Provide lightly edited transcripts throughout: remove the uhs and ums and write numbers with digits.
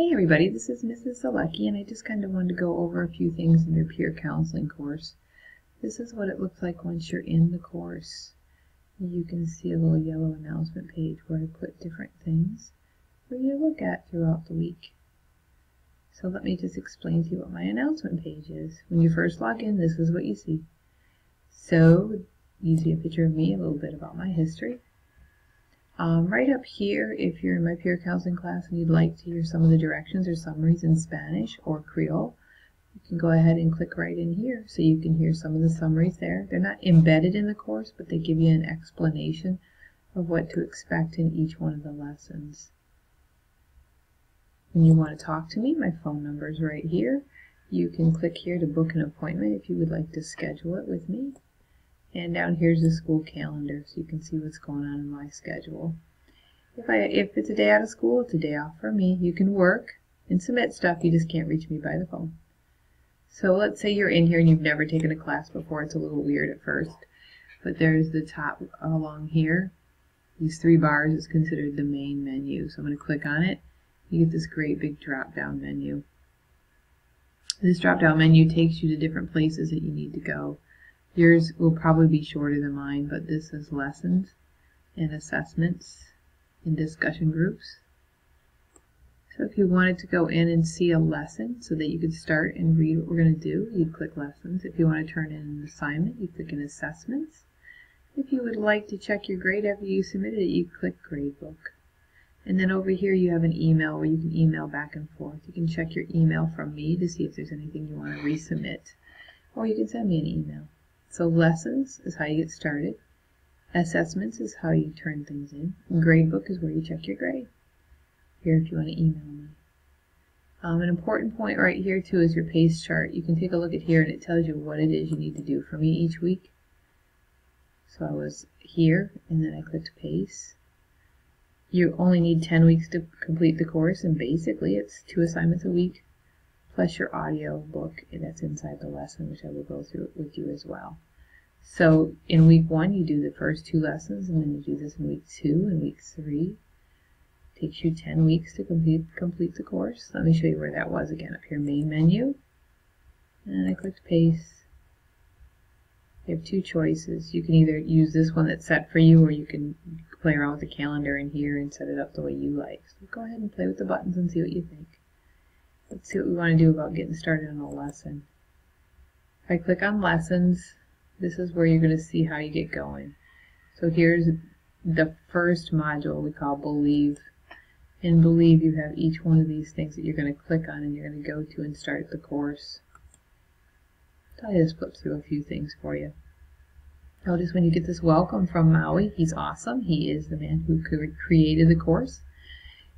Hey everybody, this is Mrs. Zalecki, and I just kind of wanted to go over a few things in your peer counseling course. This is what it looks like once you're in the course. You can see a little yellow announcement page where I put different things for you to look at throughout the week. So let me just explain to you what my announcement page is. When you first log in, this is what you see. So you see a picture of me, a little bit about my history. Right up here, if you're in my peer counseling class and you'd like to hear some of the directions or summaries in Spanish or Creole, you can go ahead and click right in here so you can hear some of the summaries there. They're not embedded in the course, but they give you an explanation of what to expect in each one of the lessons. When you want to talk to me, my phone number is right here. You can click here to book an appointment if you would like to schedule it with me. And down here's the school calendar, so you can see what's going on in my schedule. If it's a day out of school, it's a day off for me. You can work and submit stuff, you just can't reach me by the phone. So let's say you're in here and you've never taken a class before. It's a little weird at first, but there's the top along here. These three bars is considered the main menu. So I'm going to click on it. You get this great big drop-down menu. This drop-down menu takes you to different places that you need to go. Yours will probably be shorter than mine, but this is lessons and assessments and discussion groups. So if you wanted to go in and see a lesson so that you could start and read what we're going to do, you'd click lessons. If you want to turn in an assignment, you click in assessments. If you would like to check your grade after you submitted it, you click gradebook. And then over here you have an email where you can email back and forth. You can check your email from me to see if there's anything you want to resubmit, or you can send me an email. So lessons is how you get started. Assessments is how you turn things in. And gradebook is where you check your grade. Here if you want to email me. An important point right here too is your pace chart. You can take a look at here and it tells you what it is you need to do for me each week. So I was here and then I clicked pace. You only need 10 weeks to complete the course, and basically it's 2 assignments a week plus your audio book that's inside the lesson, which I will go through with you as well. So in week 1 you do the first 2 lessons, and then you do this in week 2 and week 3. It takes you 10 weeks to complete the course. Let me show you where that was again. Up here, main menu, and I clicked pace. You have 2 choices. You can either use this one that's set for you, or you can play around with the calendar in here and set it up the way you like. So go ahead and play with the buttons and see what you think. Let's see what we want to do about getting started on a lesson. If I click on lessons, this is where you're going to see how you get going. So here's the first module we call Believe. In Believe you have each one of these things that you're going to click on and you're going to go to and start the course. So I just flipped through a few things for you. Notice when you get this welcome from Maui, he's awesome. He is the man who created the course.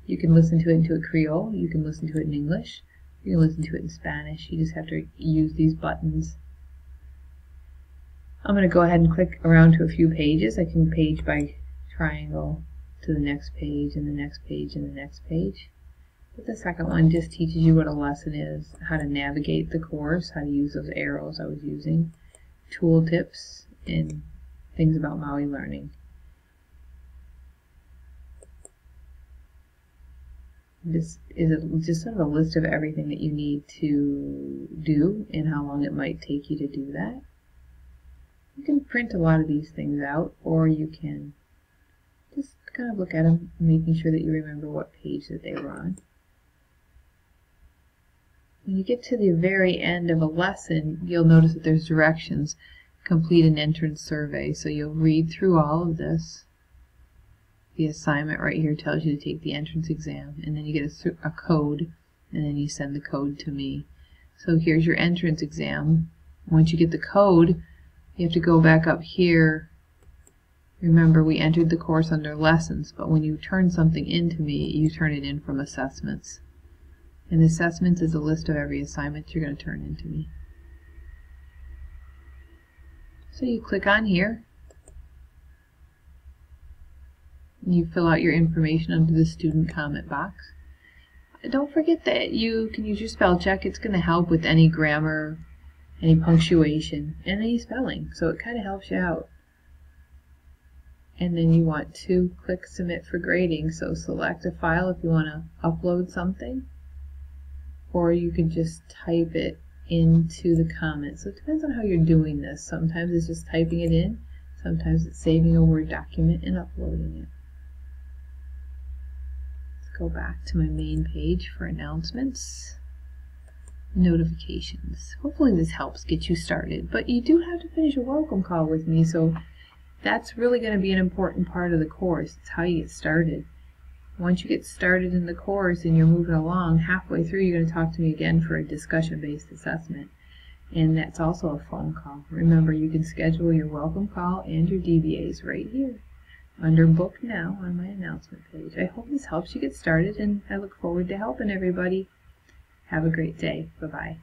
You can listen to it into a Creole, you can listen to it in English, you can listen to it in Spanish. You just have to use these buttons. I'm going to go ahead and click around to a few pages. I can page by triangle to the next page and the next page and the next page. But the second one just teaches you what a lesson is, how to navigate the course, how to use those arrows I was using, tool tips, and things about Maui learning. This is just sort of a list of everything that you need to do and how long it might take you to do that. You can print a lot of these things out, or you can just kind of look at them, making sure that you remember what page that they were on. When you get to the very end of a lesson, you'll notice that there's directions. Complete an entrance survey. So you'll read through all of this. The assignment right here tells you to take the entrance exam, and then you get a code, and then you send the code to me. So here's your entrance exam. Once you get the code, you have to go back up here. Remember, we entered the course under lessons, but when you turn something in to me, you turn it in from assessments. And assessments is a list of every assignment you're going to turn in to me. So you click on here. You fill out your information under the student comment box. Don't forget that you can use your spell check. It's going to help with any grammar, any punctuation, and any spelling. So it kind of helps you out. And then you want to click submit for grading. So select a file if you want to upload something. or you can just type it into the comments. So it depends on how you're doing this. Sometimes it's just typing it in, sometimes it's saving a Word document and uploading it. Let's go back to my main page for announcements, notifications. Hopefully this helps get you started, but you do have to finish a welcome call with me, so that's really going to be an important part of the course. It's how you get started. Once you get started in the course and you're moving along, halfway through you're going to talk to me again for a discussion-based assessment. And that's also a phone call. Remember, you can schedule your welcome call and your DBAs right here under Book Now on my announcement page. I hope this helps you get started, and I look forward to helping everybody. Have a great day. Bye-bye.